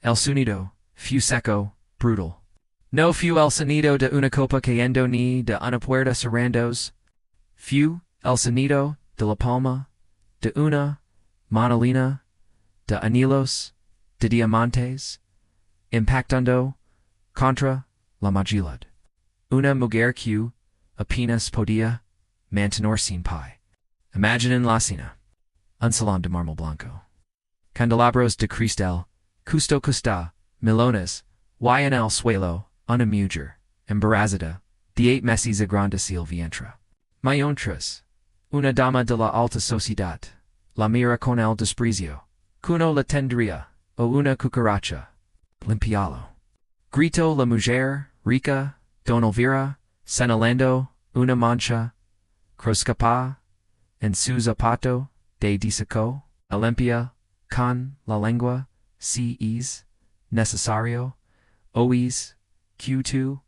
El sonido, fu seco, brutal. No fu el sonido de una copa cayendo ni de una puerta cerrandos. Fu el sonido de la palma, de una manolina, de anillos, de diamantes, impactando contra la magilad. Una mujer que apenas podía mantener sin pie. Imagine en la cena. Un salón de mármol blanco. Candelabros de cristal, custo custa, melones, y en el suelo, una mujer, embarazada, 8 meses a grande el vientre. Mientras, una dama de la alta sociedad, la mira con el desprecio, cuno la tendría, o una cucaracha, limpialo. Grito la mujer, rica, don Elvira, señalando una mancha, croscapa, en su zapato, de disaco, limpia, con la lengua, si es necesario, ois, q2,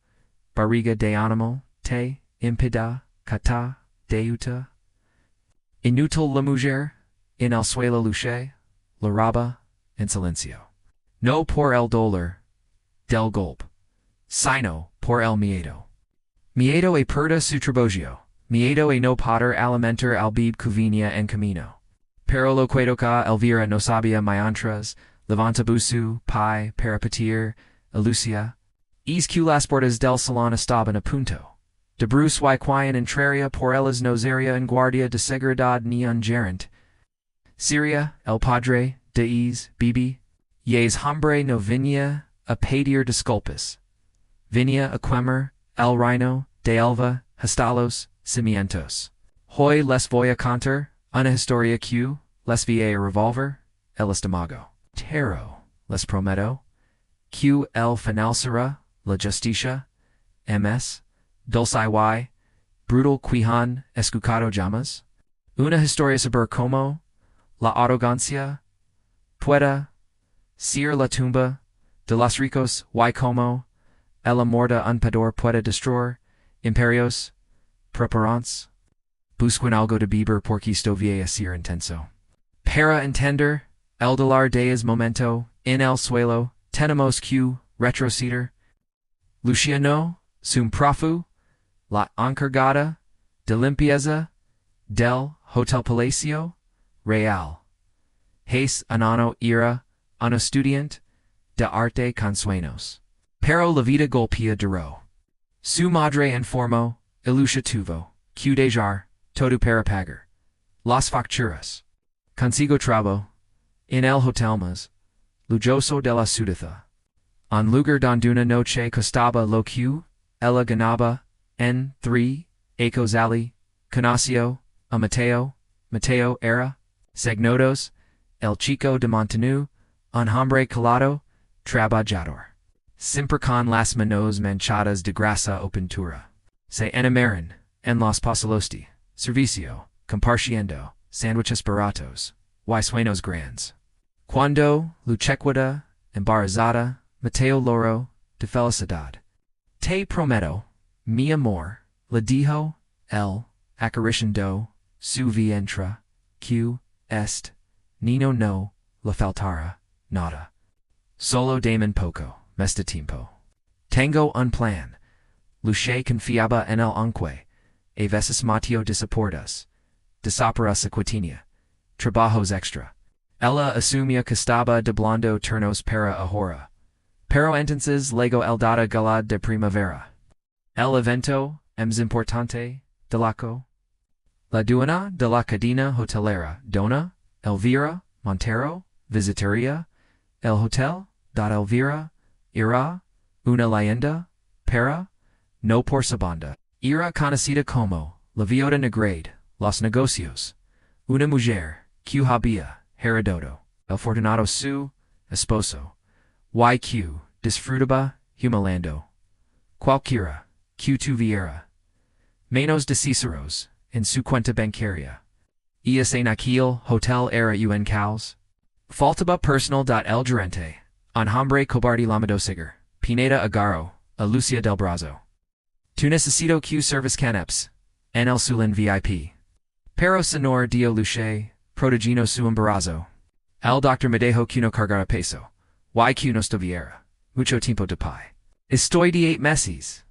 barriga de animal, te, impida, cata, deuta. Inútil la mujer, en el suelo luce, la roba, en silencio. No por el dolor, del golpe, sino por el miedo. Miedo a perda su trabajo, miedo a no poder alimentar al bib que venía en camino. Pero lo que toca Elvira no sabía mientras, levanta busu, pai, peripetir, elucia. Es que las puertas del salón estaban a punto. De Bruce y quien entraría por ellas no sería en guardia de seguridad ni un gerente. Siria, el padre, de es, bibi, yes hombre no venía a pedir disculpas. Venía a quemar, el reino, de Elva, hasta cimientos. Hoy les voy a contar, una historia que, les vi a revolver, el estómago. Pero, les prometo, que el final será, la justicia, ms, dulce y, brutal quihan escuchado llamas. Una historia sobre cómo, la arrogancia, pueda, ser la tumba, de los ricos y como, el amor de un pador puede destruir, imperios, preparans. Busquen algo de beber porque esto vie a ser intenso. Para entender, el dolor de es momento, en el suelo, tenemos que retroceder. Luciano, sum profu, la encargada, de limpieza, del Hotel Palacio, Real. Hace un año era, un estudiante, de arte con sueños. Pero la vida golpea duro. Su madre informó, Ilusha tuvo, que dejar, todo para pagar. Las facturas. Consigo trabajo, en el hotel más, lujoso de la ciudad. En lugar donde una noche costaba lo que, ella ganaba, en 3, ecos conoció, a Mateo era, segnodos, el chico de Montenu, un hombre calado, trabajador. Siempre con las manos manchadas de grasa o pintura. Se enamoran, en los pasalos servicio, compartiendo, sándwiches baratos, y sueños grandes. Cuando, luchequida, embarazada, Mateo loro, de felicidad. Te prometo, mi amor, le dijo, el, acariciando, su vientre, que, est, nino no, le faltara, nada. Solo damen poco, mesta tiempo. Tengo un plan. Luce confiaba en el aunque, a veces Mateo desaportas, desopera sequitinia, trabajos extra. Ella asumía que estaba doblando turnos para ahora. Pero entonces llegó el data galad de primavera. El evento, más importante, de la dueña de la cadena hotelera, Dona, Elvira, Montero, visitaría, el hotel, Elvira, era, una leyenda, para, no por segunda. Era conocida como, la viuda negra, los negocios. Una mujer, que había, heredado, el fortunado su, esposo. YQ, disfrutaba, humilando. Cualquiera, que tuviera. Menos de Ciceros, en su cuenta bancaria. Es en aquel hotel era un caos. Faltaba personal. El gerente, un hombre cobarde llamado Sigur, Pineda Agaro, a Lucia del Brazo. Tu necesito que service caneps, en el Sulin VIP. Pero senor dio luce, protegino su embarazo. El doctor me dejó que no cargara peso. YQ no estuviera mucho tiempo de pie. Estoy de 8 meses.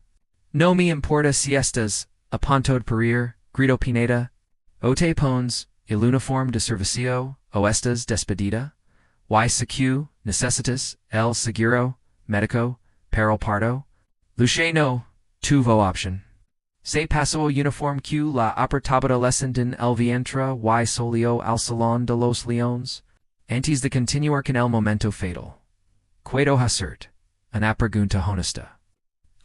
No me importa si estas a punto de parir, grito Pineda. O te pones el uniforme de servicio o estas despedida. YCQ necesitas el seguro médico para el parto. Luce no tuvo option. Se pasó uniforme Q la apertada lesson en el vientre y salió al salón de los leones. Antes de continuar con el momento fatal. Puedo hacerte una pregunta honesta.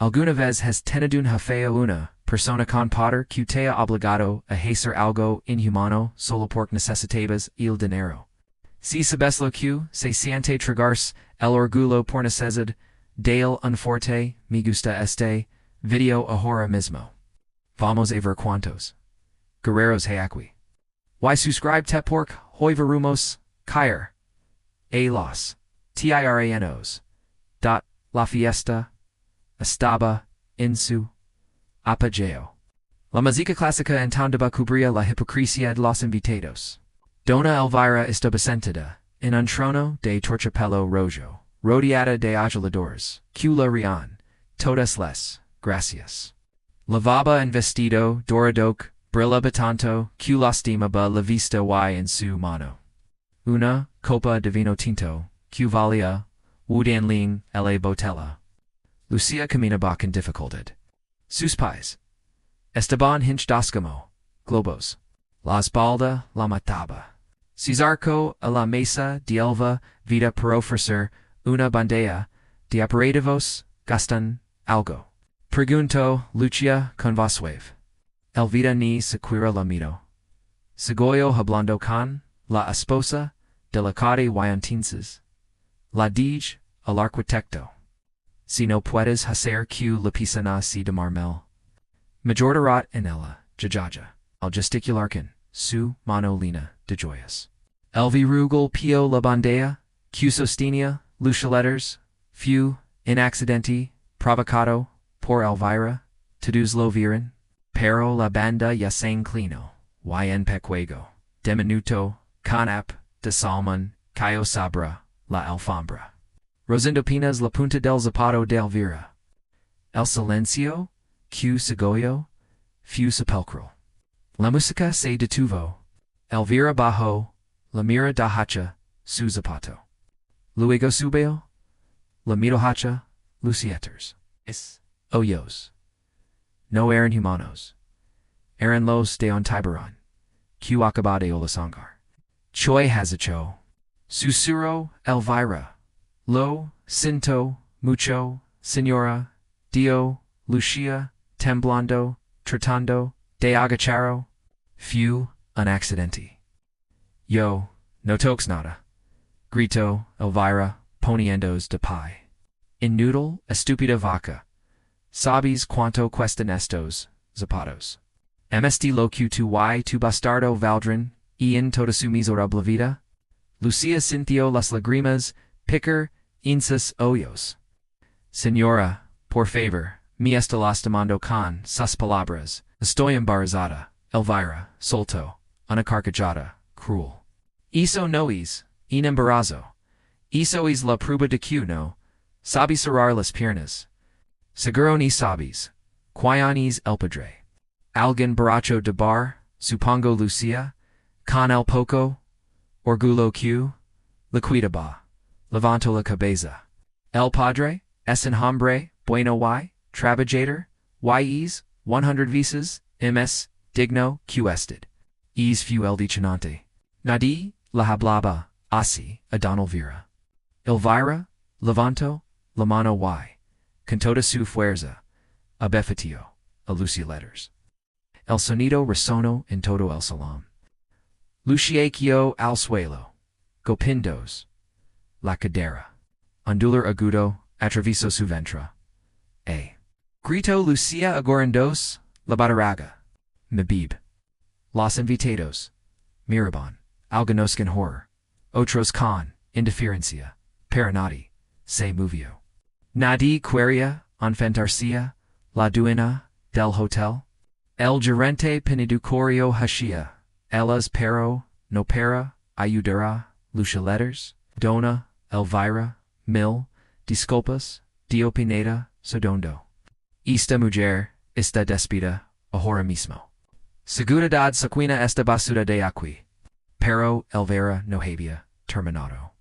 ¿Alguna vez has tenido un jefe o una persona con poder que te ha obligado a hacer algo inhumano solo porque necesitabas el dinero? Si sabes lo que se siente tragarse el orgullo por necesidad del unforte, me gusta este video ahora mismo. Vamos a ver cuantos guerreros hay aquí. Y suscribe te porque hoy veremos caer a los tiranos. La fiesta estaba en su apogeo. La música clásica intentaba cubrir la hipocresía de los invitados. Dona Elvira estaba sentada en un trono de terciopelo rojo, rodeada de aduladores, que la rían, todas les gracias. Lavaba en vestido dorado, brillaba tanto, que lastimaba la vista y en su mano una copa de vino tinto, que valía Wudanling la botella. Lucia caminaba con dificultad. Sus pies estaban hinchados como globos. La espalda la mataba. Cesarco a la mesa de Elva vida para ofrecer una bandeja de aperitivos gastan algo. Preguntó Lucia con voz suave. Elvira ni siquiera la miró. Segoyo hablando con la esposa delicada y entonces la dije al arquitecto. Si no puedes hacer que la piscina sea de marmel. Majordarat en ella, jajaja, al gesticular con su mano lina de joyas. El virugal pio la bandeja, que sostenía, Lucia letters, few, in accidente, provocado, por Elvira, todos lo vieron, pero la banda ya se inclinó, y en pequego, diminuto, canap, de salmon, cayo sabra, la alfombra. Rosendo Pinas la punta del zapato de Elvira. El silencio, que segoyo, fue sepulcral. La música se detuvo. Elvira bajó, la mira da hacha, su zapato. Luego subió, la miro hacha, lucieters. Hoyos. No eran humanos. Eran los de un tiburón. Que acaba de olasangar. Choi hazacho. Susurro, Elvira. Lo, Sinto, Mucho, Señora, Dio, Lucia, Temblando, Tratando, de Agacharo. Few, un accidente. Yo, no toques nada. Grito, Elvira, poniendos de pie. In noodle, estúpida vaca. Sabes cuánto cuestan estos zapatos. MSD lo que tu y tu bastardo valdrán, y en toda su miserable vida. Lucia sintió las lágrimas, picar, en sus ojos. Señora, por favor, me está lastimando con sus palabras. Estoy embarazada, Elvira, soltó, una carcajada, cruel. Eso no es, un embarazo. Eso es la prueba de que no, sabes cerrar las piernas. Seguro ni sabes, quién es el padre. Alguien borracho de bar, supongo Lucia, con el poco, orgullo que, liquidaba, levantó la cabeza. El padre, es un hombre, bueno y, trabajador, y es, 100 veces, ms, digno, que ested. Es fue el dichanante. Nadie, la hablaba, así, a don Elvira. Elvira, levantó, la mano y, con toda su fuerza, abefatió, a Lucia letters. El sonido resonó en todo el salón. Luciaquio al suelo, golpindos, la cadera. Ondular agudo, atravesó su ventre. Grito Lucia agorandos, la bataraga. Mebib. Los invitados. Miraban, algunos con horror. Otros con indiferencia. Pero nadie se movió. Nadie quería enfrentarse la dueña del hotel. El gerente peniducorio hashia. Ellas pero, no para, ayudara, Lucia letters. Dona, Elvira, mil, disculpas, dio Pineda, sodondo. Esta mujer, esta despida, ahora mismo. Seguridad sequina esta basura de aquí. Pero Elvira no había terminado.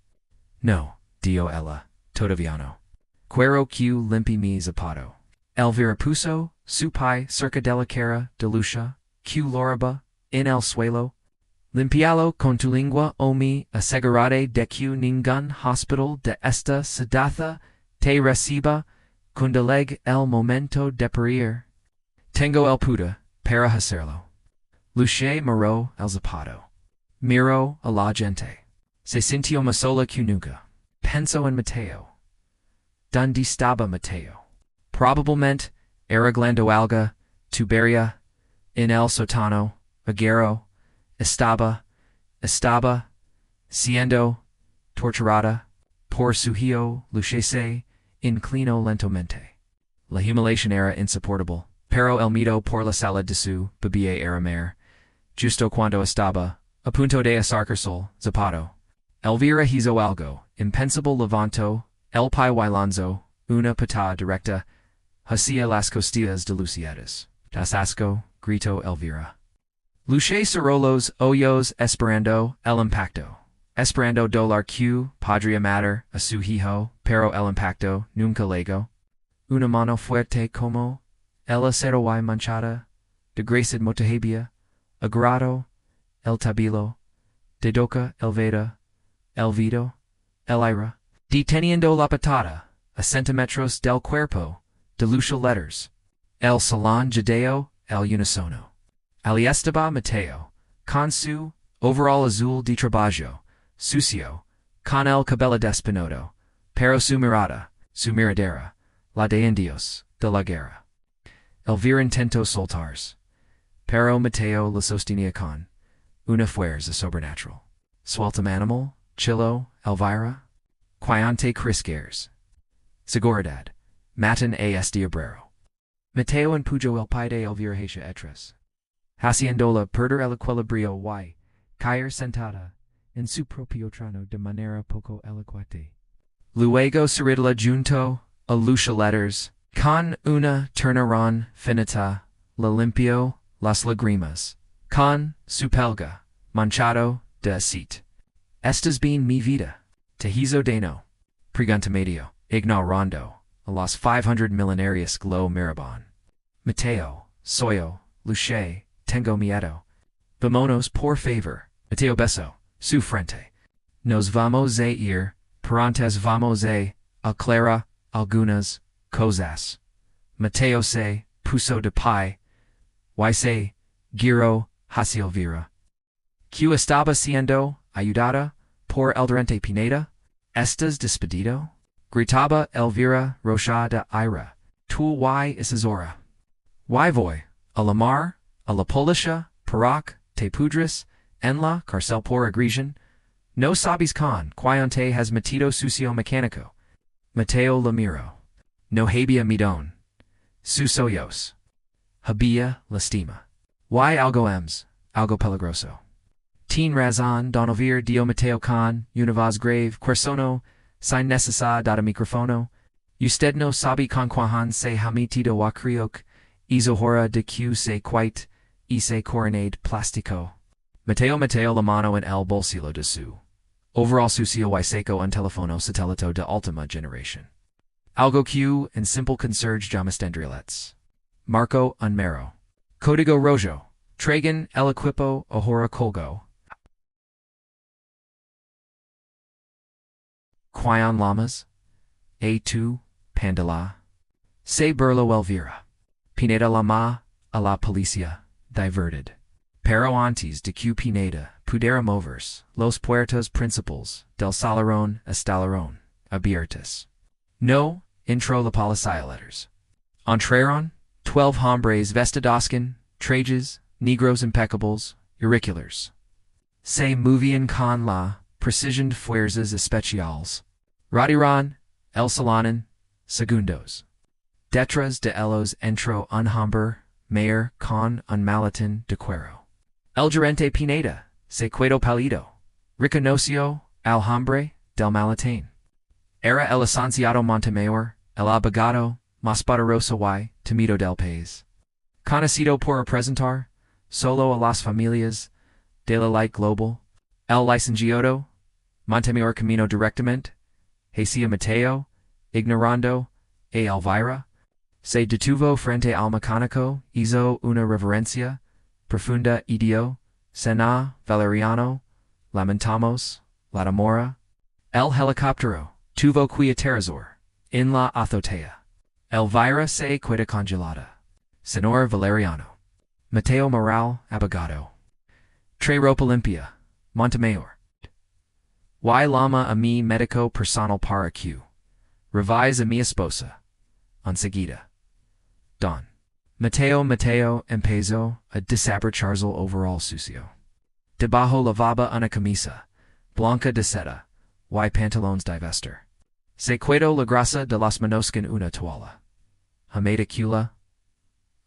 No, dio ella, todavía no. Quiero que limpi mi zapato. Elvira puso su pie cerca de la cara de Lucia, que loraba, en el suelo. Limpialo con tu lengua o me aseguraré de que ningún hospital de esta ciudad te reciba condeleg el momento de parir. Tengo el puta para hacerlo. Lucia miró el zapato. Miró a la gente. Se sintió más sola que nunca. Pensó en Mateo. ¿Dónde estaba Mateo? Probablemente arreglando algo, tubería, en el sótano, aguero, estaba siendo torturada por su hijo. Lucia se inclinó lentamente. La humiliación era insoportable, pero el miedo por la salud de su bebé era mayor. Justo cuando estaba a punto de acercarse Zapato, Elvira hizo algo impensable. Levantó el pie bailando una patada directa hacia las costillas de Luciadas. Das asco, gritó Elvira. Lucia cerró los ojos esperando el impacto. Esperando dolor que podría matar a su hijo, pero el impacto nunca llegó. Una mano fuerte como el acero y manchada, de grasa motajabia, agarrado el tabilo, de doca el veda, el vito, el aire, deteniendo la patada, a centímetros del cuerpo, de Lucia letters. El salón judeo, el unisono. Ali estaba Mateo, con su overall azul de trabajo, sucio, con el cabello despeinado, pero su miradera, la de indios, de la guerra. Elvira intentó soltarse, pero Mateo la sostenía con una fuerza sobrenatural. Suelta animal, chilo, Elvira, quiante crisqueres. Seguridad, matan a este obrero. Mateo empujó el pie de Elvira hacia atrás, haciéndola perder el equilibrio y caer sentada en su propio trono de manera poco elocuente. Luego Ciridla junto a Lucia letters, con una ternurón finita, la limpió las lágrimas, con su pelga, manchado de aceite. Estas bien mi vida. Te hizo daño. Pregunta medio, ignorando a los 500 millenarios glow mirabon. Mateo, soy Lucia, tengo miedo. Vámonos por favor. Mateo besó su frente. Nos vamos a ir, perantes vamos a aclarar algunas cosas. Mateo se puso de pie, y se giró hacia Elvira. ¿Qué estaba siendo ayudada por el durante Pineda? ¿Estás despedido? Gritaba Elvira roja de ira. Tu y es hora. Y voy a la mar, a la polisha, Perak, te pudres, en la cárcel por agresión. No sabes con quiante has metido sucio mecánico. Mateo la miró. No había midón. Sus ojos. Había lastima. Y algo algo peligroso. Tin razón don oír dio Mateo con una voz grave, quersono, sin necesidad de micrófono. Usted no sabe con cuajan se ha metido a crioc, hizo hora de que se quite, y se coronade plástico. Mateo la mano en el bolsillo de su overall sucio y seco un teléfono satélito de última generación. Algo que en simple conserje llamastendrilets. Marco un mero. Código rojo. Tragan el equipo ahora colgo. Quion lamas. A tu, pandala. Se burlo Elvira. Pineda lama a la policia, diverted. Pero antes de que Pineda pudiera moverse, los puertos principales del salón estallaron abiertos. No, entró la policía letters. Entraron 12 hombres vestidos con trajes, negros impecables, auriculars. Se movían con la precision de fuerzas especiales. Radiran, el salón, segundos. Detrás de ellos entró un hombre mayor con un maletín de cuero. El gerente Pineda se quedó pálido. Reconoció al hombre del maletín. Era el licenciado Montemayor, el abogado, más poderoso y temido del país. Conocido por presentar, solo a las familias, de la light global, el licenciado, Montemayor camino directamente, hacia Mateo, ignorando, a Elvira, se detuvo frente al mecánico, hizo una reverencia, profunda y dio, Sena, Valeriano, lamentamos, la demora, el helicóptero, tuvo que aterrizar, en la azotea. Elvira se queda congelada. Senor Valeriano. Mateo Moral, abogado. Trae ropa limpia, Montemayor. Y llama a mi médico personal para que revise a mi esposa. Enseguida. Don. Mateo empezó a desabrocharse overall sucio. Debajo lavaba una camisa, blanca de seda, y pantalones de vestir. Se quedó la grasa de las manos con una toalla. Hameda cula.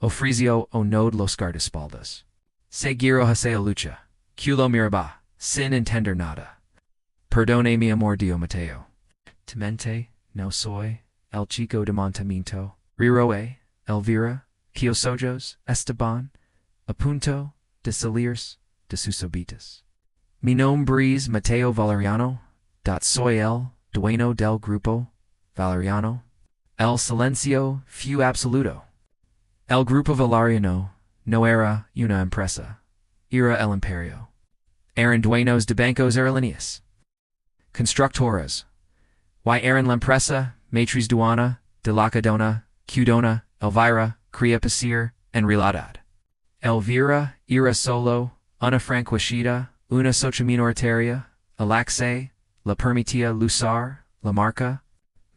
Ofreció o nod los guardaespaldas. Se giró hacia lucha. Culo miraba, sin entender nada. Perdone mi amor dio Mateo. Temente, no soy, el chico de Montamiento, Riroe, Elvira, Kiosojos, Esteban, a punto de salirse de sus obitas. Mi nombre es Mateo Valeriano, soy el dueño del grupo, Valeriano. El silencio fue absoluto. El grupo Valeriano no era una empresa, era el imperio. Eran dueños de bancos aerolíneas. Constructoras. Y eran la empresa, matriz duana, de la cadena, Cudona, Elvira, cría pasir, en realidad. Elvira era solo, una franquicida, una socia minoritaria, Alaxe, la permitía lusar, la marca,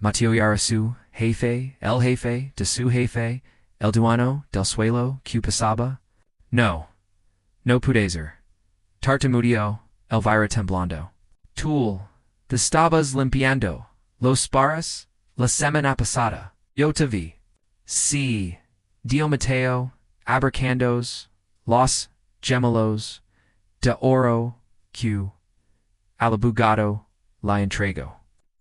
Mateo era su jefe de su jefe, el duano del suelo que pasaba. No pude ser. Tartamudeó, Elvira temblando. Tú, te estabas limpiando, los paras, la semana pasada, yo te vi. Sí, dio Mateo, abracandos, los gemelos, de oro, que, al abogado, la entrego.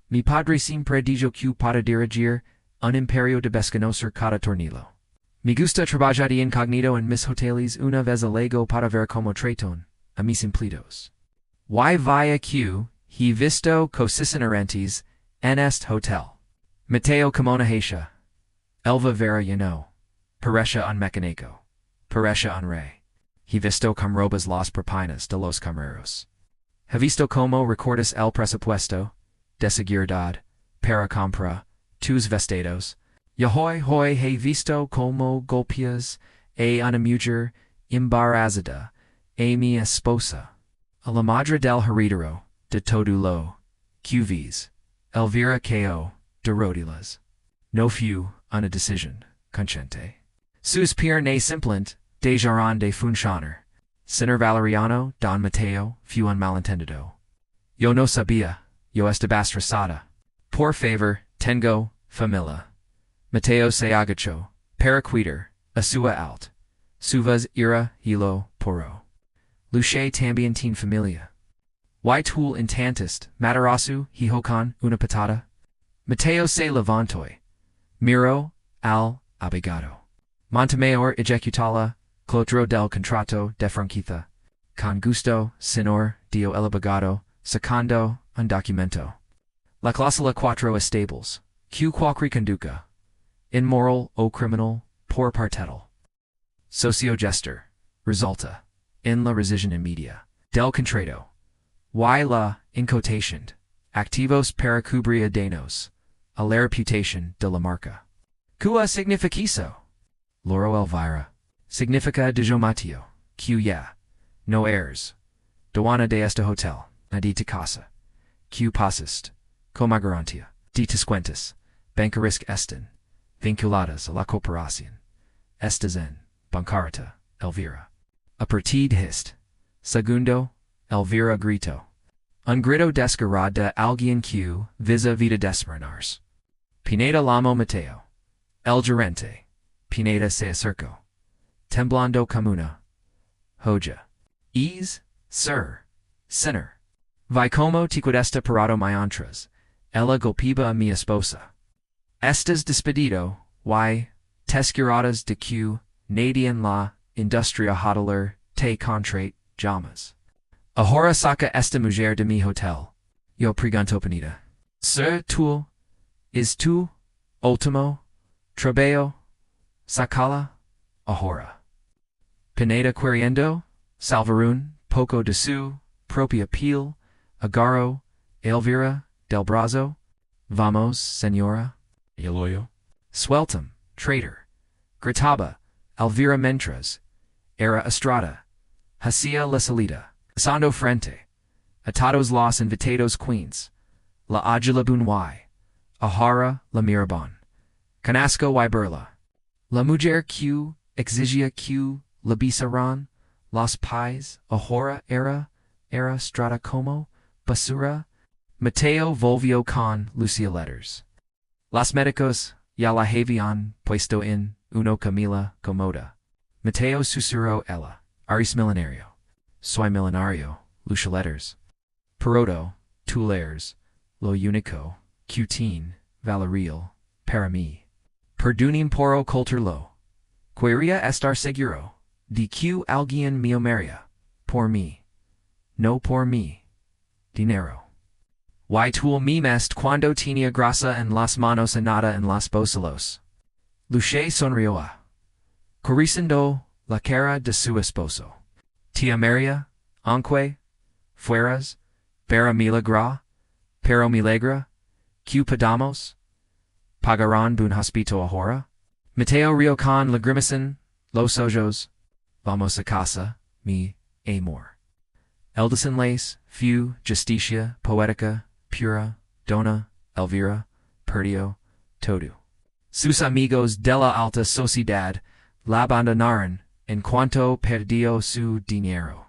Mi padre siempre dijo que para dirigir un imperio de desconocer cada tornillo. Me gusta trabajar de incognito en mis hoteles una vez al lego para ver cómo tratan a mis empleados. Y vaya que he visto cosas inerentes en este hotel. Mateo como una geisha. Elva vera lleno. Parecia un mecánico. Parecia un rey. He visto como robas las propinas de los camareros. He visto como recordas el presupuesto de seguridad para compra tus vestidos. Hoy he visto como golpeas a una mujer embarazada a mi esposa. A la madre del heredero de todo lo que vis. Elvira ko de rodilas. No fue una decisión consciente. Sus piernas simplemente dejaron de funcionar. Señor Valeriano, Don Mateo, fue un malentendido. Yo no sabía, yo estaba estresada. Por favor, tengo familia. Mateo se agachó, para cuidar, a su alt. Suvas ira hilo poro. Luche también tiene familia. Y tú intentist, matarasu, hijo con una patada? Mateo se levantó. Miro, al abogado. Montemayor ejecutala, clotro del contrato de franquicia. Con gusto, señor, dio el abogado, sacando un documento. La cláusula cuatro estables. Q quacri conduca. Immoral o criminal, por partetal. Socio-gestor. Resulta. En la rescission immediata. Del contrato. Y la incotation. Activos para cubrir daños. A la reputación de la marca. Cua significa Loro Elvira. Significa de yo Mateo. Q ya. No errors. Duana de este hotel. Adi te casa. Q pasist. Como garantía. De tus cuentas. Bancarisk esten. Vinculadas a la cooperación. Estas en. Bancarta. Elvira. A partir hist. Segundo. Elvira grito. Un grito descarado de alguien que visa vida desmoronarse. Pineda Lamo Mateo. El gerente. Pineda se acercó. Temblando como una joya. Sir. Sinner. Vi como te cuesta parado mientras. ella golpiba a mi esposa. Estas despedido, y, tescuradas de que, nadie en la, industria hoteler, te contrate, llamas. Ahora saca esta mujer de mi hotel. Yo pregunto penida. Sir tú, is tu, último, trabajo, sacala, ahora. Pineda queriendo, Salvarun, poco de su, propia piel, agarro, Elvira, del brazo, vamos, señora, Eloyo. Sueltum, traitor, gritaba, Elvira mientras, era Estrada, hacia la salida, pasando frente, atados los invitados queens, la ágila bunwai, ahara la mirabon, canasco y burla, la mujer que exigia que la bisaran, los pies, ahora era strata como, basura, Mateo volvió con Lucia letters. Los médicos ya la habían puesto en uno Camila comoda. Mateo susurró ella, Aris milenario. Soy milenario, Lucia letters. Perodo, tuleres, lo único, cutin, valerial, para mí. Perdunim poro colter lo. Quería estar seguro, de que alguien me amaría, por mí. No por mí. Dinero. Y tú me mest cuando tenía grasa en las manos y nada en los bolsillos. Luche sonrió. Corriendo la cara de su esposo. Tía María, aunque, fueras, para milagro, pero milagra, que podamos, pagarán buen hospito ahora. Mateo rio con lagrimacen, los ojos, vamos a casa, mi amor. El desenlace, few, justicia, poética, pura, dona, Elvira, perdio, todo. Sus amigos de la alta sociedad la abandonaron en cuanto perdió su dinero.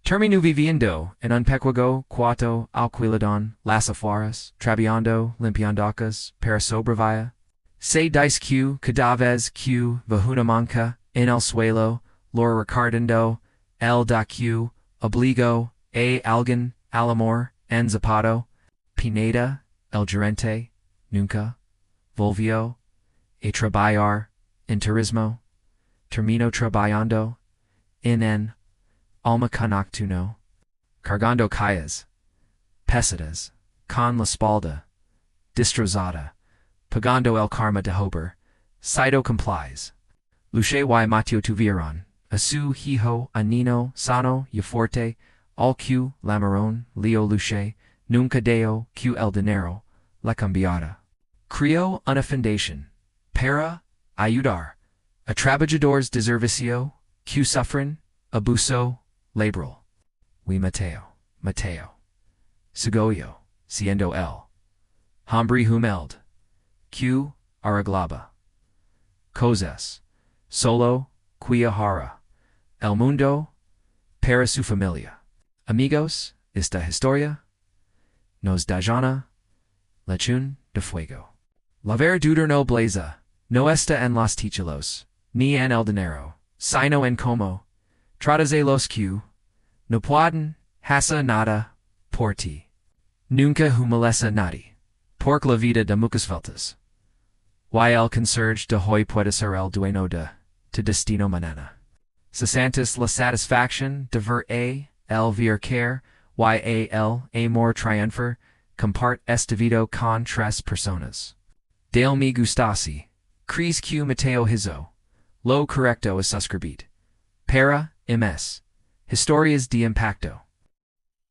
Terminó viviendo en un pequeño cuarto alquilado las afueras, trabajando limpiandocas para sobrevivir. Se dice que cada vez que ve una manca en el suelo, lo recordando, el da que obligó a alguien al amor en Zapato. Pineda, el gerente, nunca volvió a trabajar en turismo. Terminó trabajando en almacén nocturno, cargando calles pesadas, con la espalda destrozada, pagando el karma de Hober, Sido complies. Luche y Mateo tuvieron a su hijo a Nino sano y fuerte, al que Lamarón, Leo Luche, nunca deo que el dinero, la cambiara. Creó una fundación para ayudar a trabajadores de servicio que sufren abuso laboral. We Mateo. Segoyo, siendo el. Hombre humilde. Que arreglaba. Cosas. Solo, cuiahara. El mundo, para su familia. Amigos, esta historia nos da lechón de fuego. La verdura no blaza, no está en los títulos, ni en el dinero, sino en como, tratas de los que, no pueden, hacer nada, por ti. Nunca humilesa nadie, por la vida de muchas faltas. Y el conserje de hoy puede ser el dueño de, tu destino mañana. Sesantis la satisfaction de ver el vir care, y el amor triunfar, compart este video con tres personas. Del me gustasi, crees que Mateo hizo, lo correcto es suscribit. Para, ms. Historias de impacto.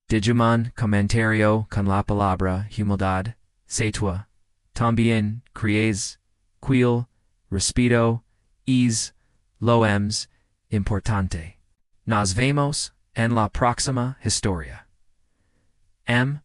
Digimon comentario con la palabra humildad, setua, también crees, quil, respeto, is, loems, importante. Nos vemos en la próxima historia. M.